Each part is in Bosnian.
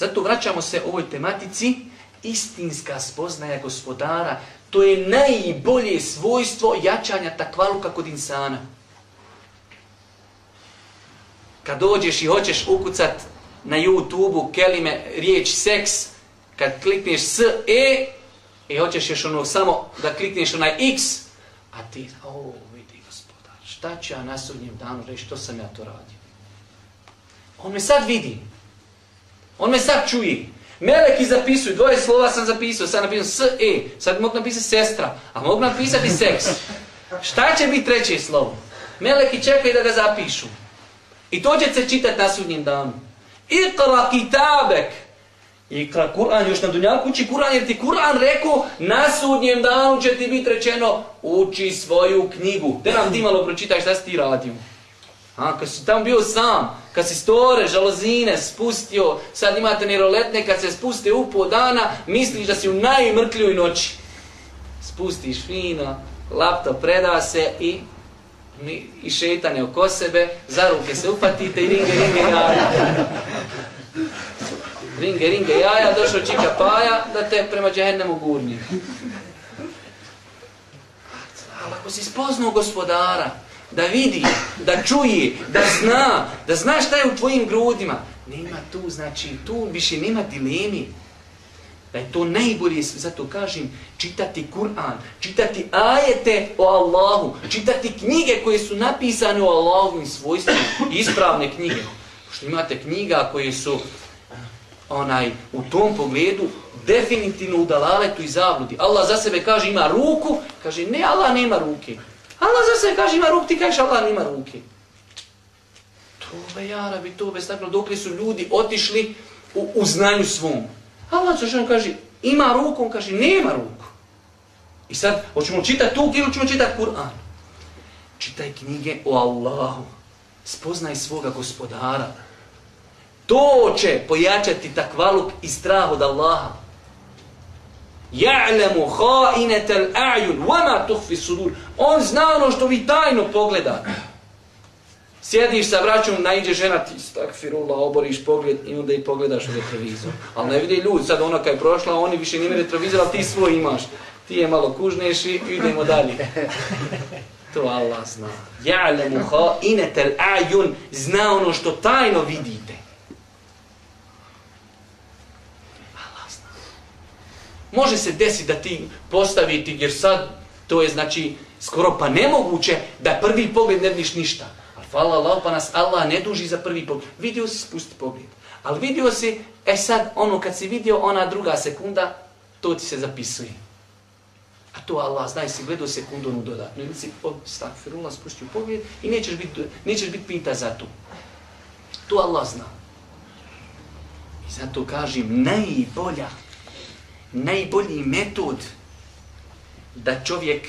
Zato vraćamo se ovoj tematici, istinska spoznaja gospodara. To je najbolje svojstvo jačanja takvaluka kod insana. Kad dođeš i hoćeš ukucat na YouTube-u kelime, riječ seks, kad klikneš i hoćeš još ono samo da klikneš onaj X, a ti, vidi gospodar, šta ću ja na sudnjem danu reći, što sam ja to radio? On me sad vidi. On me sad čuje. Meleki zapisuju, 2 slova sam zapisao, sad napisao sad mogu napisati sestra, a mogu napisati seks. Šta će biti 3. slovo? Meleki čekaju da ga zapišu. I to će se čitati na sudnjem danu. Iqra kitabek. Iqra Kur'an, još na dunjalku uči Kur'an, jer ti Kur'an rekao, na sudnjem danu će ti biti rečeno, uči svoju knjigu. Te nam ti malo pročitaj šta si ti radio. Kad si tamo bio sam, kad si store, žalozine spustio, sad imate neroletne, kad se spuste u pol dana, misliš da si u najmrkljoj noći. Spustiš fino, laptop preda se i šetane oko sebe, za ruke se upatite i ringe jaja. Ringe jaja, došao čika paja da te prema džehennemu gurni. Ali ako si spoznao gospodara, da vidi, da čuje, da zna šta je u tvojim grudima, nema tu, znači, tu više nema dilemi. Da je to najbolje, zato kažem, čitati Kur'an, čitati ajete o Allahu, čitati knjige koje su napisane o Allahovim svojstvima, ispravne knjige. Pošto imate knjiga koje su u tom pogledu definitivno u dalaletu i zabludi. Allah za sebe kaže ima ruku, kaže ne, Allah nema ruke. Allah za sebe kaže ima ruku, ti kažeš Allah nema ruke. Tobe jarabi, tobe staklo, dok li su ljudi otišli u znanju svom. Allah za kaže ima ruku, on kaže nema ruku. I sad, hoćemo čitati tu ili ćemo čitati Kur'an? Čitaj knjige o Allahu. Spoznaj svoga gospodara. To će pojačati takvaluk i strah od Allaha. Ja'lamu kha'inatal a'yun wa ma tukhfi sudur. On zna ono što vi tajno pogledate. Sjediš sa braćom, naiđe žena, ti stakfirullah, oboriš pogled i onda i pogledaš u retrovizor. Ali ne vidi ljudi, sad ona kad je prošla, oni više nime retrovizor, ali ti svoj imaš. Ti je malo kužneš i idemo dalje. To Allah zna. Ja'lamu kha'inatal a'yun, zna ono što tajno vidite. Može se desiti da ti postaviti, jer sad to je znači skoro pa nemoguće da prvi pogled ne vidiš ništa. Ali hvala Allah, pa nas Allah ne duži za prvi pogled. Vidio si, spusti pogled. Ali vidio si, sad kad si vidio ona druga sekunda, to ti se zapisuje. A to Allah zna, si gledao sekundu onu dodatno. Ili si stakfirullah, spustio pogled i nećeš biti pita za to. To Allah zna. I zato kažem, najbolji metod da čovjek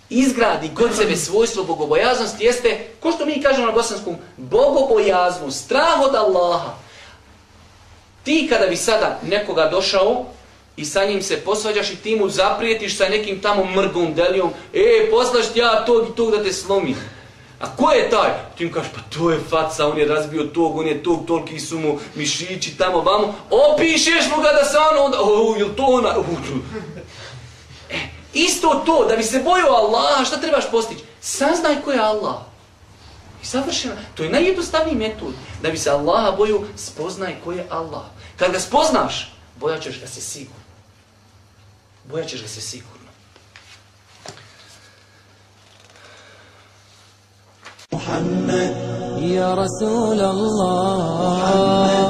izgradi kod sebe svojstvo bogobojaznosti jeste, ko što mi kažemo na bosanskom, bogobojaznost, strah od Allaha. Ti kada bi sada nekoga došao i sa njim se posvađaš i ti mu zaprijetiš sa nekim tamo mrgom, delijom, poslaš ti ja tog i tog da te slomim. A ko je taj? Ti mu kažeš, pa to je faca, on je razbio tog, on je tog, toliki su mu mišići tamo, vamo. Opišeš mu ga da se ono onda, jel to ona? Isto to, da bi se bojio Allaha, šta trebaš postići? Saznaj ko je Allah. I savršeno, to je najjednostavniji metod. Da bi se Allaha bojio, spoznaj ko je Allah. Kad ga spoznaš, bojaćeš ga se sigurno. Bojaćeš ga se sigurno. محمد يا رسول الله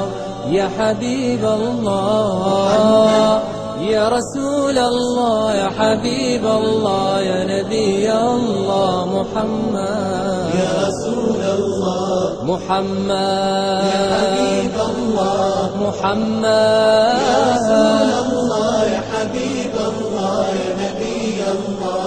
يا حبيب الله يا رسول الله يا حبيب الله يا نبي الله محمد يا رسول الله محمد يا حبيب الله محمد يا رسول الله يا حبيب الله يا نبي الله